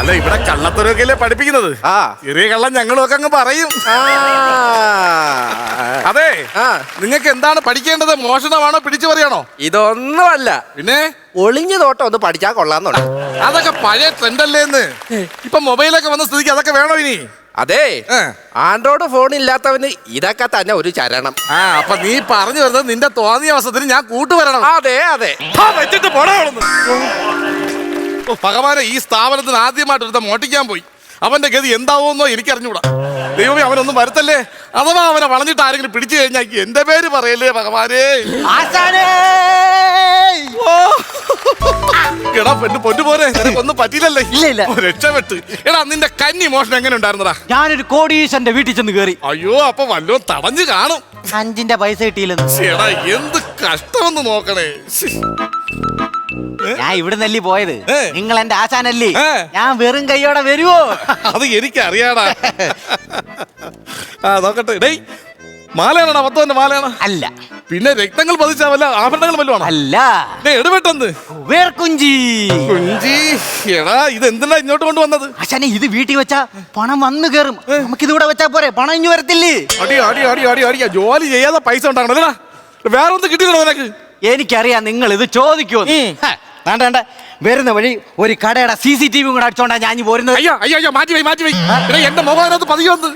അല്ല ഇവിടെ കള്ളത്തരൊക്കെയല്ലേ പഠിപ്പിക്കുന്നത്. ചെറിയ കള്ളം ഞങ്ങളും ഒക്കെ അങ്ങ് പറയും. അതെ, നിങ്ങൾക്ക് എന്താണ് പഠിക്കേണ്ടത്? മോഷണമാണോ പിടിച്ചു പറയാണോ? ഇതൊന്നുമല്ല. പിന്നെ ഒളിഞ്ഞു നോട്ടം ഒന്ന് പഠിച്ചാൽ കൊള്ളാന്നുണ്ട്. അതൊക്കെ പഴയ ട്രെൻഡല്ലേന്ന്. ഇപ്പൊ മൊബൈലൊക്കെ വന്ന സ്ഥിതിക്ക് അതൊക്കെ വേണോ ഇനി? അതെ, ആൻഡ്രോയിഡ് ഫോൺ ഇല്ലാത്തവന് ഇതൊക്കെ തന്നെ ഒരു ചരണം. അപ്പൊ നീ പറഞ്ഞു വരുന്നത് നിന്റെ തോന്നിയ അവസരത്തിന് ഞാൻ കൂട്ടുവരണം. അതെ അതെ, വെച്ചിട്ട് പോടാവുന്നു. ഭഗവാനെ, ഈ സ്ഥാപനത്തിന് ആദ്യമായിട്ട് ഒരുത്ത മോട്ടിക്കാൻ പോയി. അവന്റെ ഗതി എന്താവുമെന്നോ എനിക്കറിഞ്ഞൂടാ. ദൈവമേ, അവനൊന്നും വരുത്തല്ലേ. അഥവാ അവനെ വളഞ്ഞിട്ട് ആരെങ്കിലും പിടിച്ചു കഴിഞ്ഞാൽ എന്റെ പേര് പറയല്ലേ ഭഗവാനേ. എടാ പൊന്നു പോരെ, ഒന്നും പറ്റില്ലല്ലേ? ഇല്ല. രക്ഷപ്പെട്ട്. എടാ, നിന്റെ കന്നി മോഷണം എങ്ങനെ ഉണ്ടായിരുന്നടാ? ഞാനൊരു കോടീശന്റെ വീട്ടിൽ ചെന്ന് കയറി. അയ്യോ, അപ്പൊ വല്ലോ തടഞ്ഞു കാണും. 5 പൈസ കിട്ടിയില്ലെന്ന്. എടാ, എന്ത് കഷ്ടമെന്ന് നോക്കണേ. ഞാൻ ഇവിടെ നല്ലി പോയത്. നിങ്ങൾ എന്റെ ആശാനല്ലേ. ഞാൻ വെറും കൈയോടെ വരുവോ? അത് എനിക്കറിയാടാ. നോക്കട്ടെ. ഡേയ്, മാലയാണോ? പത്തോന്റെ മാലയാണോ? അല്ല. പിന്നെ രക്തങ്ങൾ പതിച്ച വല്ല ആഭരണങ്ങൾ വല്ലതും? അല്ല. എടുപെട്ടെന്ന് കുഞ്ചി. എടാ, ഇത് എന്തിനാ ഇങ്ങോട്ട് കൊണ്ടുവന്നത്? ആശാനെ, ഇത് വീട്ടിൽ വെച്ചാ പണം വന്നു കയറും. നമുക്ക് ഇതിവിടെ വെച്ചാ പോരെ, പണം ഇഞ്ഞു വരത്തില്ലേ? അടി. ജോലി ചെയ്യാതെ പൈസ ഉണ്ടാകണല്ലോ. വേറെ ഒന്നും കിട്ടിയില്ലല്ലോ നിനക്ക്? എനിക്കറിയാം നിങ്ങൾ ഇത് ചോദിക്കൂ. വേണ്ട, വരുന്ന വഴി ഒരു കടയുടെ CCTV കൂടെ അടിച്ചോണ്ടാ ഞാൻ പോരുന്നത്. അയ്യോ, മാറ്റി വൈ. എന്റെ മൊബൈൽ അതിനകത്ത് പതിയെ വന്ന്.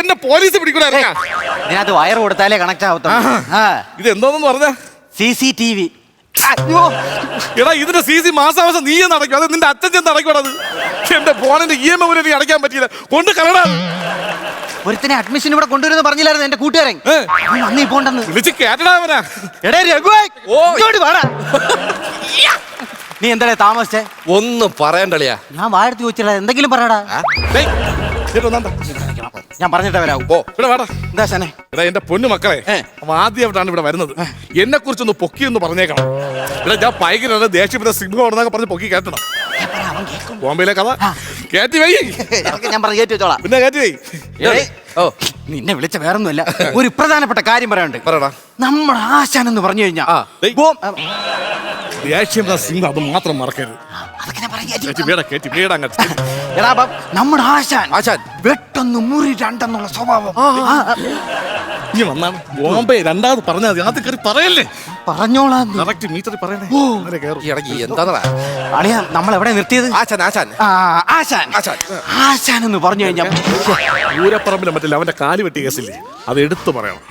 എന്നെ പോലീസ് പിടിക്കൂടാ. ഇതിനകത്ത് വയർ കൊടുത്താലേ കണക്ട് ആവത്തുള്ളൂ. ഇത് എന്തോന്ന് പറഞ്ഞ? CCTV. എടാ, ഇതിന്റെ CC മാസാമാസം നീ നടക്കും. അത് നിന്റെ അച്ഛൻ ചെന്ന് അടയ്ക്കണത്. എന്റെ ഫോണിന്റെ EMI പോലും നീ അടയ്ക്കാൻ പറ്റിയില്ല. കൊണ്ട് കളടാ. ഒരുത്തനെ അഡ്മിഷൻ ഇവിടെ കൊണ്ടുവരുന്ന പറഞ്ഞില്ലായിരുന്നു എന്റെ കൂട്ടുകാരൻ. അന്ന് പോണ്ടെന്ന് വിളിച്ച് കേട്ടടാ അവനാ. എടേ രഘു, നീ എന്താ താമസിച്ചേ? ഒന്നും പറയണ്ടളിയാ. ഞാൻ വാഴത്തി വെച്ചില്ല, എന്തെങ്കിലും പറയടാ. ഞാൻ പറഞ്ഞിട്ടേ വരാവൂ. എന്താ ശാനെ? എടാ, എന്റെ പൊന്നു മക്കളെ, ആദ്യമായിട്ടാണ് ഇവിടെ വരുന്നത്. എന്നെ കുറിച്ചൊന്ന് പൊക്കിയൊന്ന് പറഞ്ഞേക്കണം. ഇവിടെ ഞാൻ ഭയങ്കര ദേഷ്യപ്പെട്ട സിംഹമാണെന്നൊക്കെ പറഞ്ഞ് പൊക്കി കേട്ടണം. ബോംബെയിലെ കഥ കേറ്റി വൈ. ഞാൻ പറഞ്ഞു കേറ്റി വെച്ചോളാം. പിന്നെ കേറ്റി വൈ. നിന്നെ വിളിച്ച വേറൊന്നുമല്ല, ഒരു പ്രധാനപ്പെട്ട കാര്യം പറയാനുണ്ട്. പറയടാ. നമ്മുടെ ആശാൻ എന്ന് പറഞ്ഞു കഴിഞ്ഞാ ദേഷ്യപ്പെട്ട സിംഹം, അത് മാത്രം മറക്കരുത്. നമ്മുടെ ആശാൻ വെട്ടൊന്ന് മുറി രണ്ടെന്നുള്ള സ്വഭാവം. ഇനി വന്നാണ് ബോംബെ രണ്ടാമത് പറഞ്ഞാൽ മതി. അത് കയറി പറയല്ലേ? പറഞ്ഞോളാം. മീറ്ററിൽ പറയണേ. നമ്മൾ എവിടെ നിർത്തിയത്? ആശാൻ എന്ന് പറഞ്ഞു കഴിഞ്ഞാൽ പൂരപ്പറമ്പിലെ മറ്റേ അവന്റെ കാല് വെട്ടിയ കേസില്ലേ, അത് എടുത്തു പറയണം.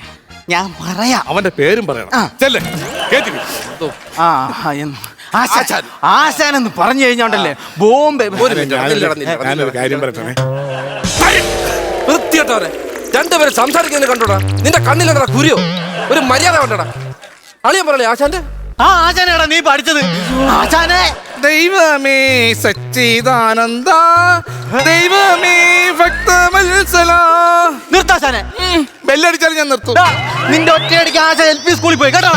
ഞാൻ പറയാം. അവന്റെ പേരും പറയണം. ആശാൻ എന്ന് പറഞ്ഞു കഴിഞ്ഞോണ്ടല്ലേ ബോംബെ. ഞാനൊരു കാര്യം പറയട്ടെ. വൃത്തിയോട്ടവരെ രണ്ടുപേരും സംസാരിക്കുന്നത് കണ്ടോടാ. നിന്റെ കണ്ണിലെടാ കുരിയോ? ഒരു മര്യാദ കണ്ടോടാ. അളിയൻ പറയല്ലേ ആശാന്റെ? ആശാനെടാ നീ പഠിച്ചത്. ആശാനെ, ദൈവമേ സച്ചിദാനന്ദ, ദൈവമേ ഭക്തവത്സല. നിർത്താശാനെ. ബെല്ലടിച്ചാലും ഞാൻ നിർത്തും. നിന്റെ ഒറ്റയടിക്ക് ആശാൻ LP സ്കൂളിൽ പോയി കേട്ടോ.